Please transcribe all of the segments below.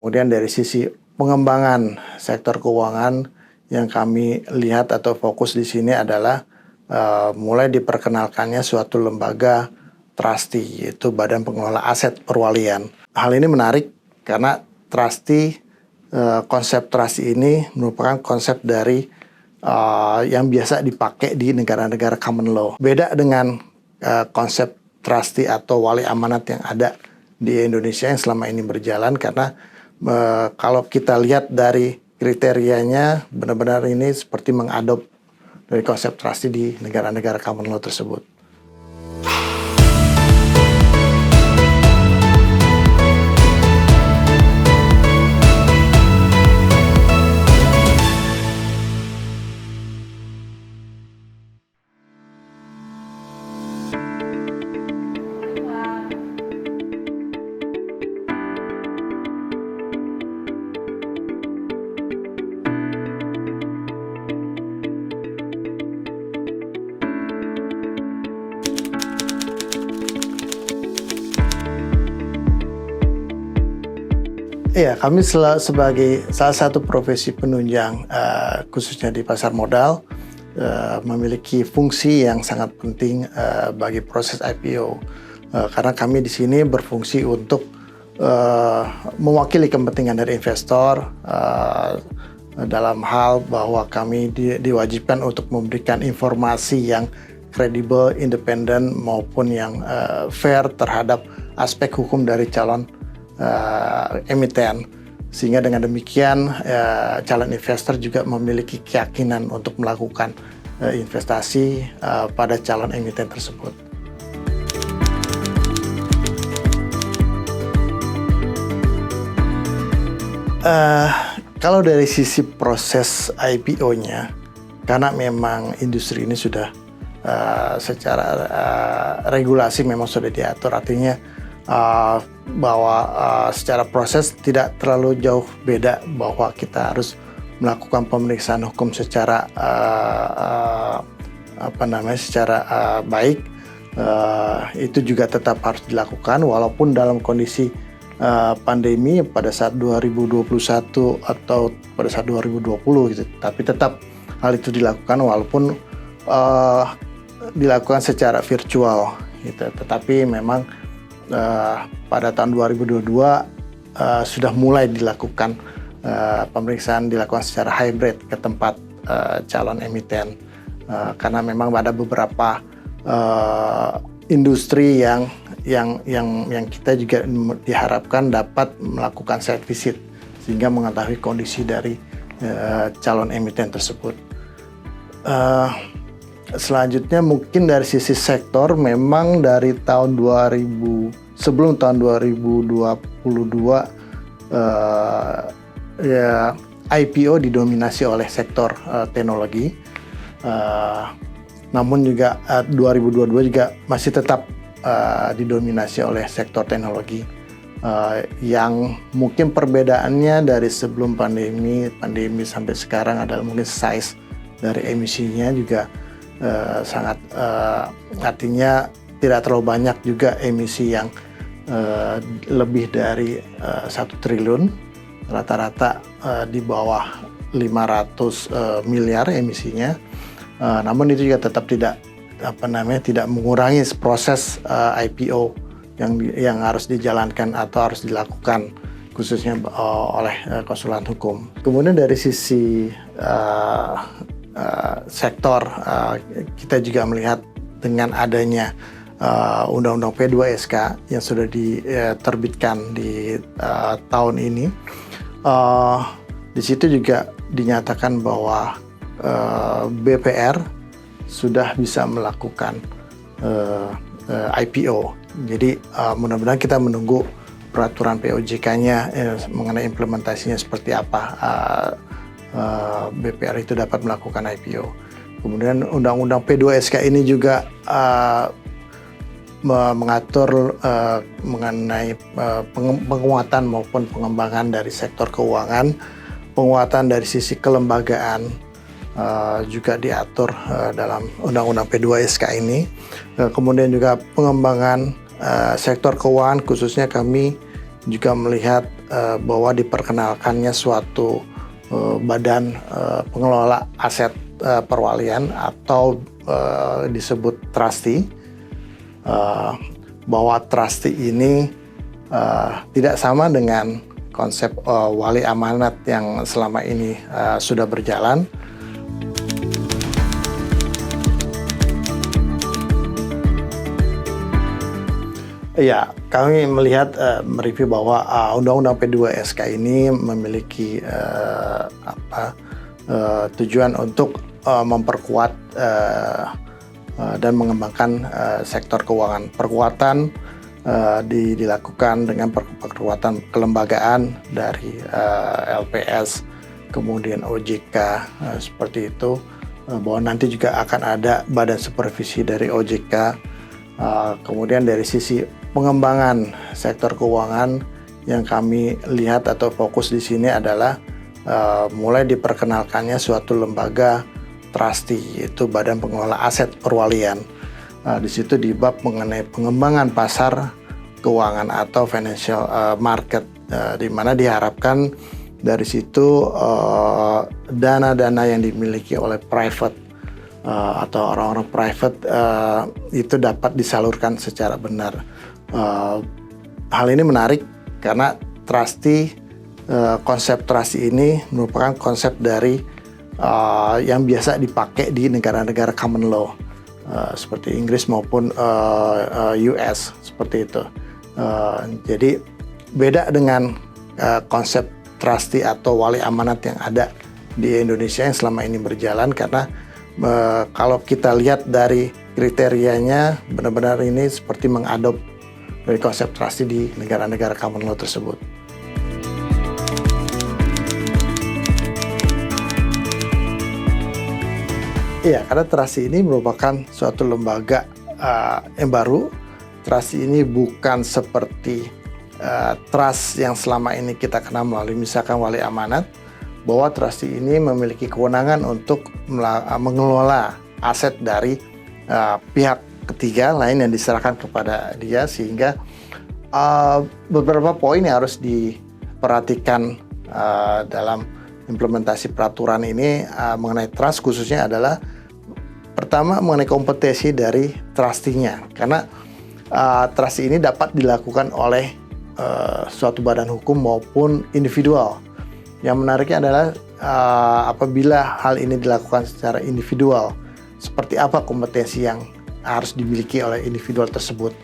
Kemudian dari sisi pengembangan sektor keuangan yang kami lihat atau fokus di sini adalah mulai diperkenalkannya suatu lembaga trustee, yaitu Badan Pengelola Aset Perwalian. Hal ini menarik karena trustee, konsep trustee ini merupakan konsep dari yang biasa dipakai di negara-negara common law. Beda dengan konsep trustee atau wali amanat yang ada di Indonesia yang selama ini berjalan, karena kalau kita lihat dari kriterianya benar-benar ini seperti mengadop dari konsep trustee di negara-negara common law tersebut. Iya, kami sebagai salah satu profesi penunjang, khususnya di pasar modal, memiliki fungsi yang sangat penting bagi proses IPO. Karena kami di sini berfungsi untuk mewakili kepentingan dari investor dalam hal bahwa kami diwajibkan untuk memberikan informasi yang kredibel, independen maupun yang fair terhadap aspek hukum dari calon emiten, sehingga dengan demikian calon investor juga memiliki keyakinan untuk melakukan investasi pada calon emiten tersebut. Kalau dari sisi proses IPO-nya, karena memang industri ini sudah secara regulasi memang sudah diatur, artinya bahwa secara proses tidak terlalu jauh beda, bahwa kita harus melakukan pemeriksaan hukum secara secara baik. Itu juga tetap harus dilakukan walaupun dalam kondisi pandemi pada saat 2021 atau pada saat 2020 gitu. Tapi tetap hal itu dilakukan walaupun dilakukan secara virtual gitu. Tetapi memang pada tahun 2022 sudah mulai dilakukan pemeriksaan dilakukan secara hybrid ke tempat calon emiten, karena memang ada beberapa industri yang kita juga diharapkan dapat melakukan site visit sehingga mengetahui kondisi dari calon emiten tersebut. Selanjutnya mungkin dari sisi sektor, memang dari tahun sebelum tahun 2022 IPO didominasi oleh sektor teknologi, namun juga 2022 juga masih tetap didominasi oleh sektor teknologi, yang mungkin perbedaannya dari sebelum pandemi sampai sekarang adalah mungkin size dari emisinya juga sangat artinya tidak terlalu banyak juga emisi yang lebih dari 1 triliun, rata-rata di bawah 500 miliar emisinya. Namun itu juga tetap tidak mengurangi proses IPO yang harus dijalankan atau harus dilakukan khususnya oleh konsultan hukum. Kemudian dari sisi sektor, kita juga melihat dengan adanya Undang-Undang P2SK yang sudah diterbitkan di tahun ini, di situ juga dinyatakan bahwa BPR sudah bisa melakukan IPO. Jadi mudah-mudahan kita menunggu peraturan POJK-nya mengenai implementasinya seperti apa. BPR itu dapat melakukan IPO. Kemudian Undang-Undang P2SK ini juga mengatur mengenai penguatan maupun pengembangan dari sektor keuangan, penguatan dari sisi kelembagaan juga diatur dalam Undang-Undang P2SK ini. Kemudian juga pengembangan sektor keuangan, khususnya kami juga melihat bahwa diperkenalkannya suatu badan pengelola aset perwalian atau disebut trustee, bahwa trustee ini tidak sama dengan konsep wali amanat yang selama ini sudah berjalan. Ya, kami melihat mereview bahwa Undang-Undang P2SK ini memiliki tujuan untuk memperkuat dan mengembangkan sektor keuangan. Perkuatan dilakukan dengan perkuatan kelembagaan dari LPS, kemudian OJK, seperti itu. Bahwa nanti juga akan ada badan supervisi dari OJK. Kemudian dari sisi pengembangan sektor keuangan yang kami lihat atau fokus di sini adalah mulai diperkenalkannya suatu lembaga trustee, yaitu Badan Pengelola Aset Perwalian. Di situ di bab mengenai pengembangan pasar keuangan atau financial market, di mana diharapkan dari situ dana-dana yang dimiliki oleh private atau orang-orang private itu dapat disalurkan secara benar. Hal ini menarik karena trustee, konsep trustee ini merupakan konsep dari yang biasa dipakai di negara-negara common law seperti Inggris maupun US, seperti itu. Jadi beda dengan konsep trustee atau wali amanat yang ada di Indonesia yang selama ini berjalan, karena kalau kita lihat dari kriterianya benar-benar ini seperti mengadop dari konsep trustee di negara-negara common law tersebut. Iya, karena trustee ini merupakan suatu lembaga yang baru. Trustee ini bukan seperti trust yang selama ini kita kenal melalui misalkan wali amanat, bahwa trustee ini memiliki kewenangan untuk mengelola aset dari pihak ketiga lain yang diserahkan kepada dia, sehingga beberapa poin yang harus diperhatikan dalam implementasi peraturan ini mengenai trust khususnya adalah pertama mengenai kompetensi dari trustee-nya, karena trustee ini dapat dilakukan oleh suatu badan hukum maupun individual. Yang menariknya adalah apabila hal ini dilakukan secara individual, seperti apa kompetensi yang harus dimiliki oleh individual tersebut?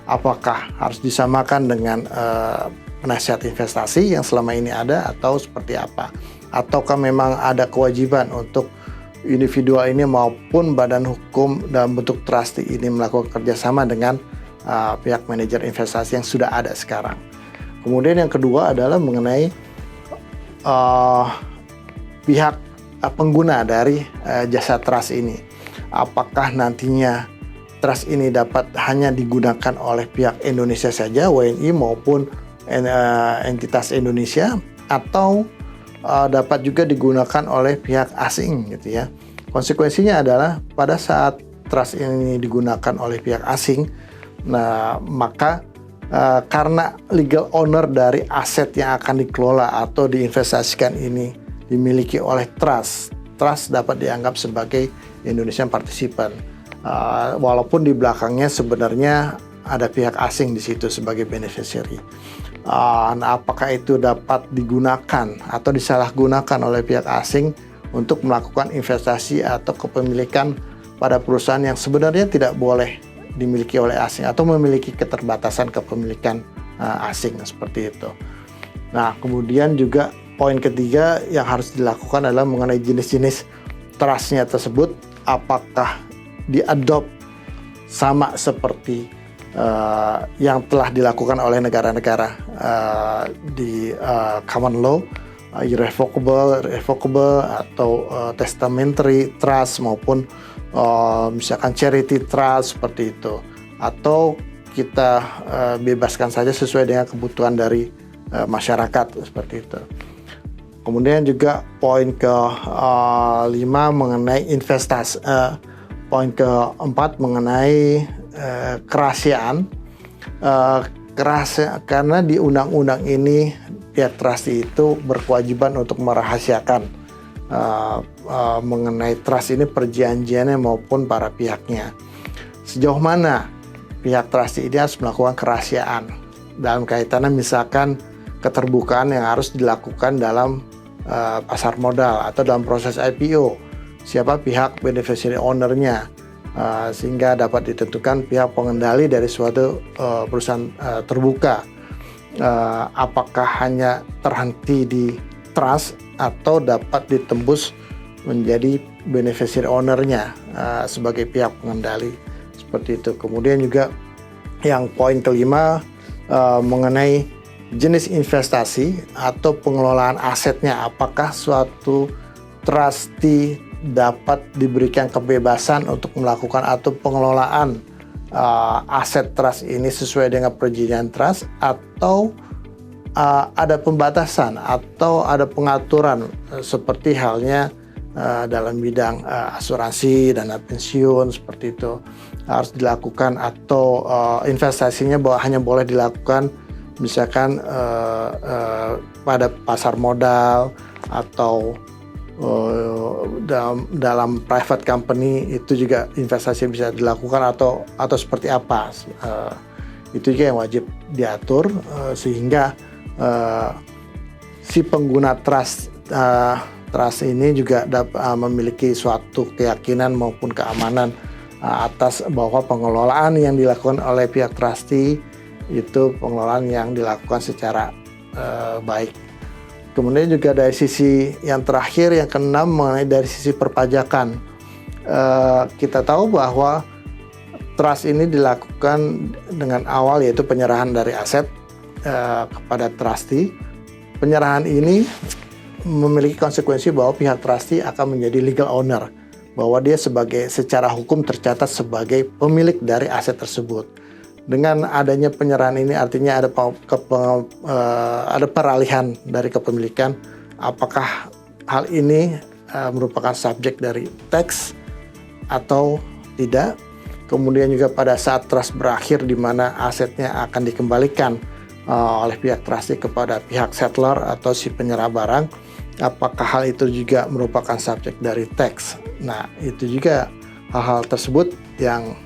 Apakah harus disamakan dengan penasihat investasi yang selama ini ada, atau seperti apa? Ataukah memang ada kewajiban untuk individual ini maupun badan hukum dalam bentuk trustee ini melakukan kerjasama dengan pihak manajer investasi yang sudah ada sekarang? Kemudian yang kedua adalah mengenai pihak pengguna dari jasa trust ini. Apakah nantinya trust ini dapat hanya digunakan oleh pihak Indonesia saja, WNI maupun entitas Indonesia, atau dapat juga digunakan oleh pihak asing, gitu ya. Konsekuensinya adalah pada saat trust ini digunakan oleh pihak asing, nah maka karena legal owner dari aset yang akan dikelola atau diinvestasikan ini dimiliki oleh trust dapat dianggap sebagai Indonesian participant. Walaupun di belakangnya sebenarnya ada pihak asing di situ sebagai beneficiary. Nah, apakah itu dapat digunakan atau disalahgunakan oleh pihak asing untuk melakukan investasi atau kepemilikan pada perusahaan yang sebenarnya tidak boleh dimiliki oleh asing atau memiliki keterbatasan kepemilikan asing, seperti itu. Nah, kemudian juga poin ketiga yang harus dilakukan adalah mengenai jenis-jenis trustnya tersebut, apakah diadopt sama seperti yang telah dilakukan oleh negara-negara di common law, irrevocable atau testamentary trust maupun misalkan charity trust, seperti itu, atau kita bebaskan saja sesuai dengan kebutuhan dari masyarakat, seperti itu. Kemudian juga poin ke-5 mengenai investasi, poin ke-4 mengenai kerahasiaan. karena di undang-undang ini pihak trustee itu berkewajiban untuk merahasiakan mengenai trust ini perjanjiannya maupun para pihaknya. Sejauh mana pihak trustee ini harus melakukan kerahasiaan dalam kaitannya misalkan keterbukaan yang harus dilakukan dalam pasar modal atau dalam proses IPO, siapa pihak beneficiary owner-nya, sehingga dapat ditentukan pihak pengendali dari suatu perusahaan terbuka, apakah hanya terhenti di trust atau dapat ditembus menjadi beneficiary owner-nya sebagai pihak pengendali, seperti itu. Kemudian juga yang poin kelima mengenai jenis investasi atau pengelolaan asetnya, apakah suatu trustee dapat diberikan kebebasan untuk melakukan atau pengelolaan aset trust ini sesuai dengan perjanjian trust, atau ada pembatasan atau ada pengaturan seperti halnya dalam bidang asuransi, dana pensiun, seperti itu harus dilakukan, atau investasinya hanya boleh dilakukan misalkan pada pasar modal atau dalam private company, itu juga investasi bisa dilakukan atau seperti apa, itu juga yang wajib diatur sehingga si pengguna trust ini juga memiliki suatu keyakinan maupun keamanan atas bahwa pengelolaan yang dilakukan oleh pihak trustee itu pengelolaan yang dilakukan secara baik. Kemudian juga dari sisi yang terakhir, yang keenam, mengenai dari sisi perpajakan. Kita tahu bahwa trust ini dilakukan dengan awal yaitu penyerahan dari aset kepada trustee. Penyerahan ini memiliki konsekuensi bahwa pihak trustee akan menjadi legal owner, bahwa dia secara hukum tercatat sebagai pemilik dari aset tersebut. Dengan adanya penyerahan ini artinya ada peralihan dari kepemilikan. Apakah hal ini merupakan subjek dari tax atau tidak? Kemudian juga pada saat trust berakhir di mana asetnya akan dikembalikan oleh pihak trustee kepada pihak settler atau si penyerah barang, apakah hal itu juga merupakan subjek dari tax? Nah, itu juga hal-hal tersebut yang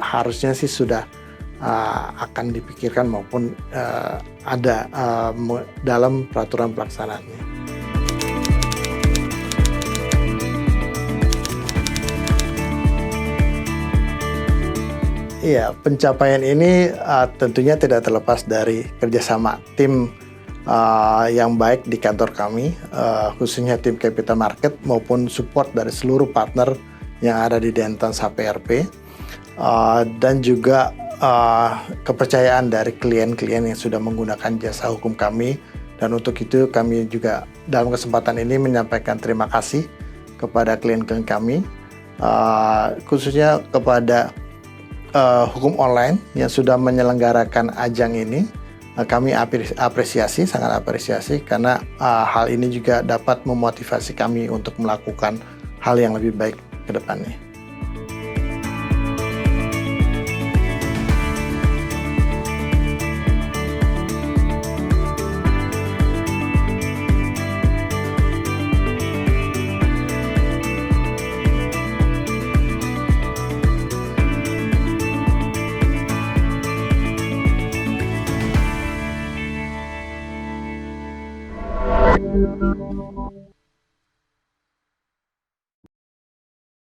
harusnya sih sudah akan dipikirkan maupun ada dalam peraturan pelaksanaannya. Iya, pencapaian ini tentunya tidak terlepas dari kerjasama tim yang baik di kantor kami, khususnya tim capital market maupun support dari seluruh partner yang ada di Dentons HPRP, dan juga kepercayaan dari klien-klien yang sudah menggunakan jasa hukum kami. Dan untuk itu kami juga dalam kesempatan ini menyampaikan terima kasih kepada klien-klien kami, khususnya kepada hukum online yang sudah menyelenggarakan ajang ini. Kami apresiasi, sangat apresiasi, karena hal ini juga dapat memotivasi kami untuk melakukan hal yang lebih baik ke depannya.